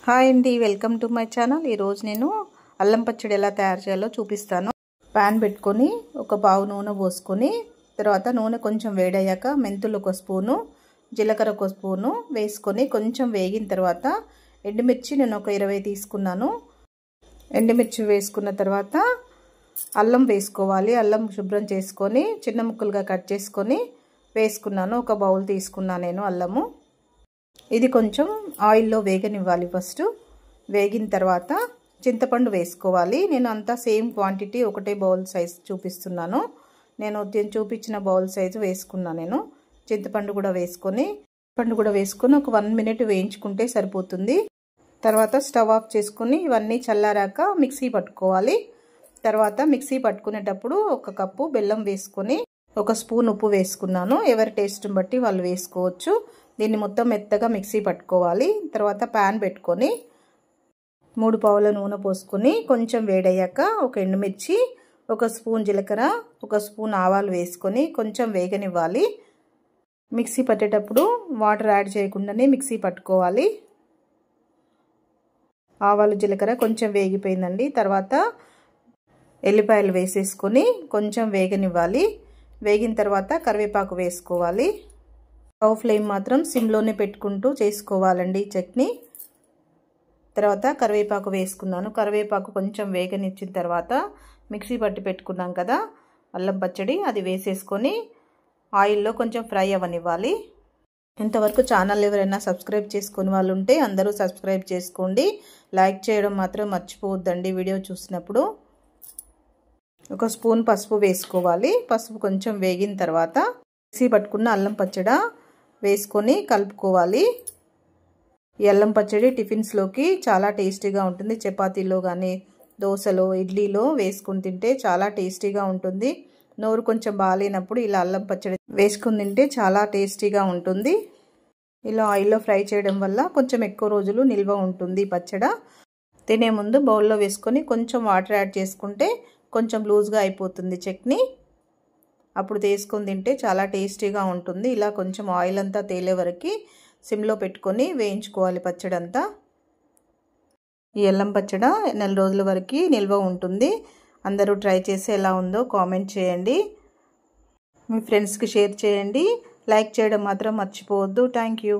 Hi అండి, welcome to my channel. ఈరోజు నేను అల్లం పచ్చడి ఎలా తయారు చేయాలో చూపిస్తాను. ప్యాన్ పెట్టుకొని ఒక పావు నూనె పోసుకొని తర్వాత నూనె కొంచెం వేడయ్యాక మెంతులు ఒక స్పూను, జీలకర్ర ఒక స్పూను వేసుకొని కొంచెం వేగిన తర్వాత ఎండుమిర్చి నేను ఒక 20 తీసుకున్నాను. ఎండుమిర్చి వేసుకున్న తర్వాత అల్లం వేసుకోవాలి. అల్లం శుభ్రం చేసుకొని చిన్న ముక్కలుగా కట్ చేసుకొని వేసుకున్నాను. ఒక బౌల్ తీసుకున్నాను నేను అల్లము. ఇది కొంచెం ఆయిల్లో వేగనివ్వాలి. ఫస్ట్ వేగిన తర్వాత చింతపండు వేసుకోవాలి. నేను అంతా సేమ్ క్వాంటిటీ ఒకటే బౌల్ సైజ్ చూపిస్తున్నాను. నేను చూపించిన బౌల్ సైజు వేసుకున్నాను. నేను చింతపండు కూడా వేసుకొని ఒక 1 మినిట్ వేయించుకుంటే సరిపోతుంది. తర్వాత స్టవ్ ఆఫ్ చేసుకొని ఇవన్నీ చల్లారాక మిక్సీ పట్టుకోవాలి. తర్వాత మిక్సీ పట్టుకునేటప్పుడు 1 కప్పు బెల్లం వేసుకొని 1 స్పూన్ ఉప్పు వేసుకున్నాను. ఎవరి టేస్ట్ని బట్టి వాళ్ళు వేసుకోవచ్చు. దీన్ని మొత్తం మెత్తగా మిక్సీ పట్టుకోవాలి. తర్వాత ప్యాన్ పెట్టుకొని 3 పావుల నూనె పోసుకొని కొంచెం వేడయ్యాక ఒక ఎండుమిర్చి, 1 స్పూన్ జీలకర్ర, 1 స్పూన్ ఆవాలు వేసుకొని కొంచెం వేగనివ్వాలి. మిక్సీ పట్టేటప్పుడు వాటర్ యాడ్ చేయకుండానే మిక్సీ పట్టుకోవాలి. ఆవాలు జీలకర్ర కొంచెం వేగిపోయిందండి. తర్వాత ఎల్లిపాయలు వేసేసుకొని కొంచెం వేగనివ్వాలి. వేగిన తర్వాత కరివేపాకు వేసుకోవాలి. స్టవ్ ఫ్లేమ్ మాత్రం సిమ్లోనే పెట్టుకుంటూ చేసుకోవాలండి చట్నీ. తర్వాత కరివేపాకు వేసుకున్నాను. కరివేపాకు కొంచెం వేగనిచ్చిన తర్వాత మిక్సీ పట్టి పెట్టుకున్నాం కదా అల్లం పచ్చడి, అది వేసేసుకొని ఆయిల్లో కొంచెం ఫ్రై అవ్వనివ్వాలి. ఇంతవరకు ఛానల్ ఎవరైనా సబ్స్క్రైబ్ చేసుకుని వాళ్ళు ఉంటే అందరూ సబ్స్క్రైబ్ చేసుకోండి. లైక్ చేయడం మాత్రం మర్చిపోవద్దండి వీడియో చూసినప్పుడు. 1 స్పూన్ పసుపు వేసుకోవాలి. పసుపు కొంచెం వేగిన తర్వాత మిక్సీ పట్టుకున్న అల్లం పచ్చడి వేసుకొని కలుపుకోవాలి. ఈ అల్లం పచ్చడి టిఫిన్స్లోకి చాలా టేస్టీగా ఉంటుంది. చపాతీలో కానీ దోశలో ఇడ్లీలో వేసుకుని తింటే చాలా టేస్టీగా ఉంటుంది. నోరు కొంచెం బాగాలేనప్పుడు ఇలా అల్లం పచ్చడి వేసుకుని తింటే చాలా టేస్టీగా ఉంటుంది. ఇలా ఆయిల్లో ఫ్రై చేయడం వల్ల కొంచెం ఎక్కువ రోజులు నిల్వ ఉంటుంది పచ్చడి. తినే ముందు బౌల్లో వేసుకొని కొంచెం వాటర్ యాడ్ చేసుకుంటే కొంచెం లూజ్గా అయిపోతుంది చట్నీ. అప్పుడు తీసుకొని తింటే చాలా టేస్టీగా ఉంటుంది. ఇలా కొంచెం ఆయిల్ అంతా తేలే వరకు సిమ్లో పెట్టుకొని వేయించుకోవాలి పచ్చడి అంతా. ఈ అల్లం పచ్చడి 4 రోజుల వరకు నిల్వ ఉంటుంది. అందరూ ట్రై చేసి ఎలా ఉందో కామెంట్ చేయండి. మీ ఫ్రెండ్స్కి షేర్ చేయండి. లైక్ చేయడం మాత్రం మర్చిపోవద్దు. Thank you.